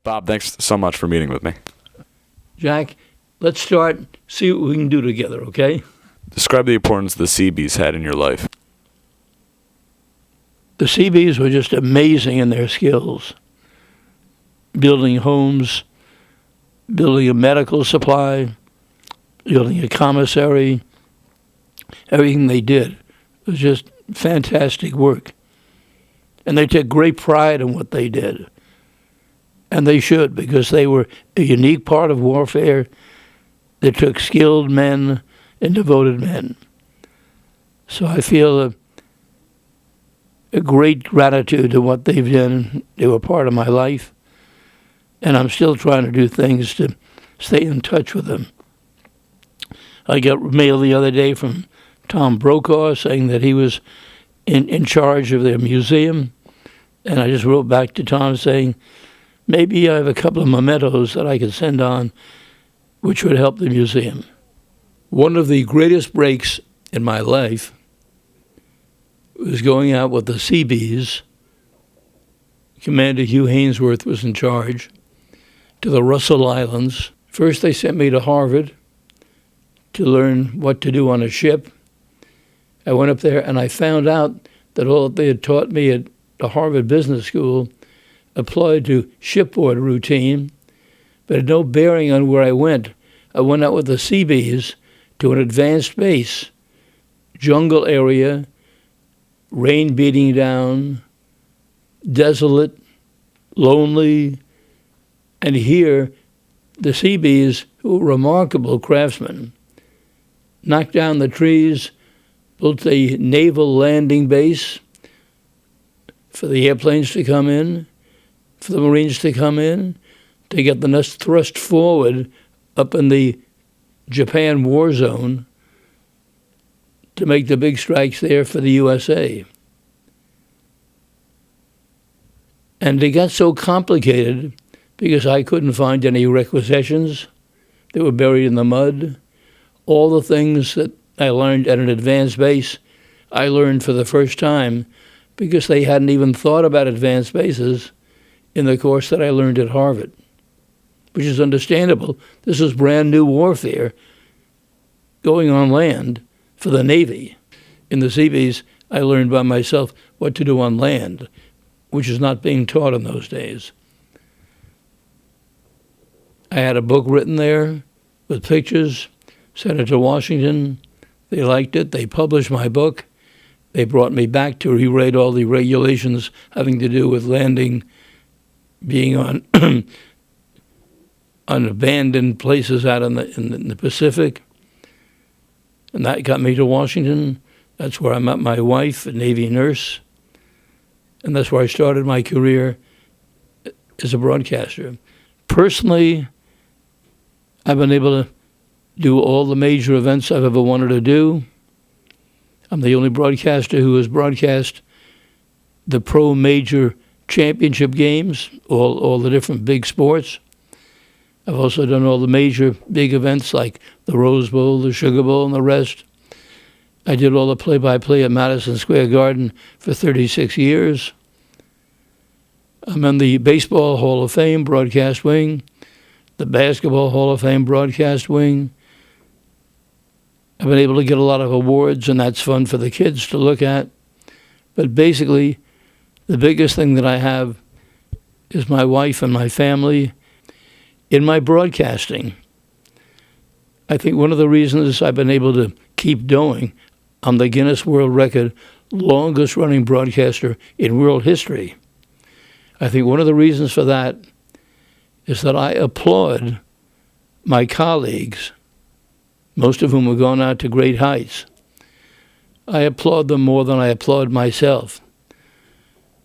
Bob, thanks so much for meeting with me. Jack, let's start, see what we can do together, okay? Describe the importance the Seabees had in your life. The Seabees were just amazing in their skills. Building homes, building a medical supply, building a commissary, everything they did was just fantastic work. And they took great pride in what they did. And they should, because they were a unique part of warfare that took skilled men and devoted men. So I feel a great gratitude to what they've done. They were part of my life. And I'm still trying to do things to stay in touch with them. I got mail the other day from Tom Brokaw saying that he was in charge of their museum. And I just wrote back to Tom saying, maybe I have a couple of mementos that I could send on, which would help the museum. One of the greatest breaks in my life was going out with the Seabees. Commander Hugh Hainsworth was in charge, to the Russell Islands. First, they sent me to Harvard to learn what to do on a ship. I went up there and I found out that all that they had taught me at the Harvard Business School applied to shipboard routine, but had no bearing on where I went. I went out with the Seabees to an advanced base, jungle area, rain beating down, desolate, lonely, and here the Seabees, who were remarkable craftsmen, knocked down the trees, built a naval landing base for the airplanes to come in, for the Marines to come in, to get the nest thrust forward up in the Japan war zone to make the big strikes there for the USA. And it got so complicated because I couldn't find any requisitions. They were buried in the mud. All the things that I learned at an advanced base, I learned for the first time because they hadn't even thought about advanced bases in the course that I learned at Harvard, which is understandable. This is brand new warfare going on land for the Navy. In the Seabees, I learned by myself what to do on land, which is not being taught in those days. I had a book written there with pictures, sent it to Washington. They liked it. They published my book. They brought me back to rewrite all the regulations having to do with landing, being on on abandoned places out in the Pacific. And that got me to Washington. That's where I met my wife, a Navy nurse. And that's where I started my career as a broadcaster. Personally, I've been able to do all the major events I've ever wanted to do. I'm the only broadcaster who has broadcast the pro major championship games, all the different big sports. I've also done all the major big events like the Rose Bowl, the Sugar Bowl, and the rest. I did all the play-by-play at Madison Square Garden for 36 years. I'm in the Baseball Hall of Fame broadcast wing, the Basketball Hall of Fame broadcast wing. I've been able to get a lot of awards, and that's fun for the kids to look at. But basically, the biggest thing that I have is my wife and my family. In my broadcasting, I think one of the reasons I've been able to keep going, I'm the Guinness World Record longest running broadcaster in world history. I think one of the reasons for that is that I applaud my colleagues, most of whom have gone out to great heights. I applaud them more than I applaud myself,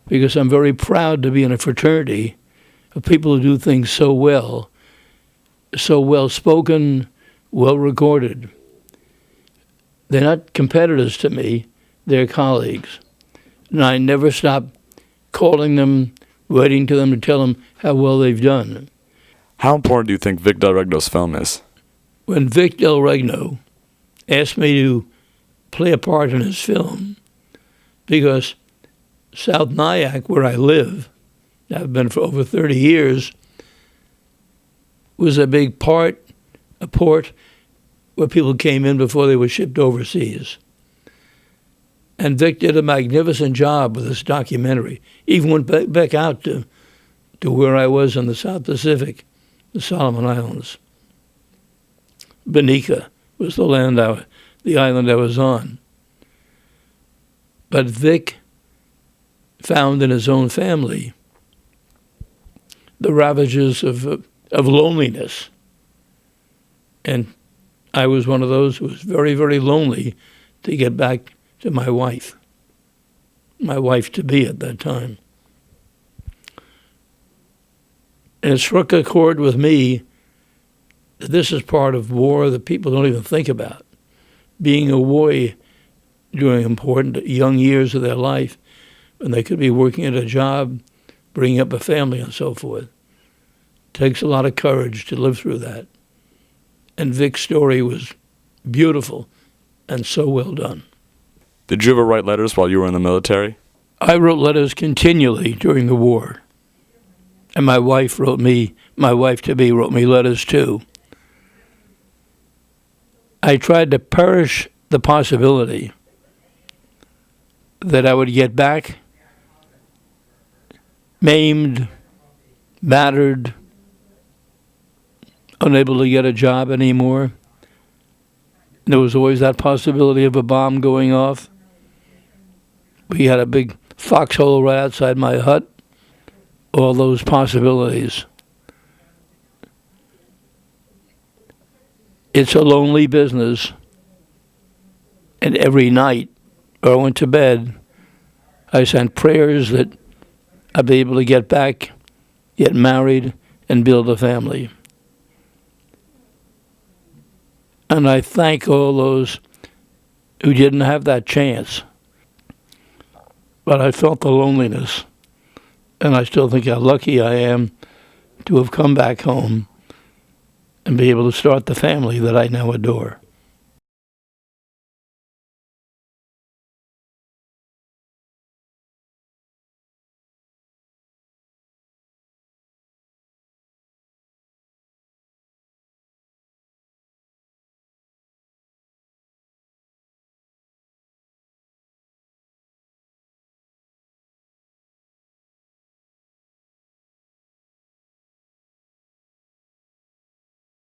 because I'm very proud to be in a fraternity of people who do things so well spoken, well recorded. They're not competitors to me, they're colleagues. And I never stop calling them, writing to them to tell them how well they've done. How important do you think Vic Del Regno's film is? When Vic Del Regno asked me to play a part in his film, because South Nyack, where I live, I've been for over 30 years, was a big port where people came in before they were shipped overseas. And Vic did a magnificent job with this documentary. Even went back out to where I was in the South Pacific, the Solomon Islands. Benica was the island I was on. But Vic found in his own family the ravages of loneliness. And I was one of those who was very, very lonely to get back to my wife-to-be at that time. And it struck a chord with me that this is part of war that people don't even think about. Being away during important young years of their life when they could be working at a job, bringing up a family and so forth. It takes a lot of courage to live through that. And Vic's story was beautiful and so well done. Did you ever write letters while you were in the military? I wrote letters continually during the war. And my wife-to-be wrote me letters too. I tried to perish the possibility that I would get back maimed, battered, unable to get a job anymore. There was always that possibility of a bomb going off. We had a big foxhole right outside my hut. All those possibilities. It's a lonely business. And every night, when I went to bed, I sent prayers that I'd be able to get back, get married, and build a family. And I thank all those who didn't have that chance. But I felt the loneliness. And I still think how lucky I am to have come back home and be able to start the family that I now adore.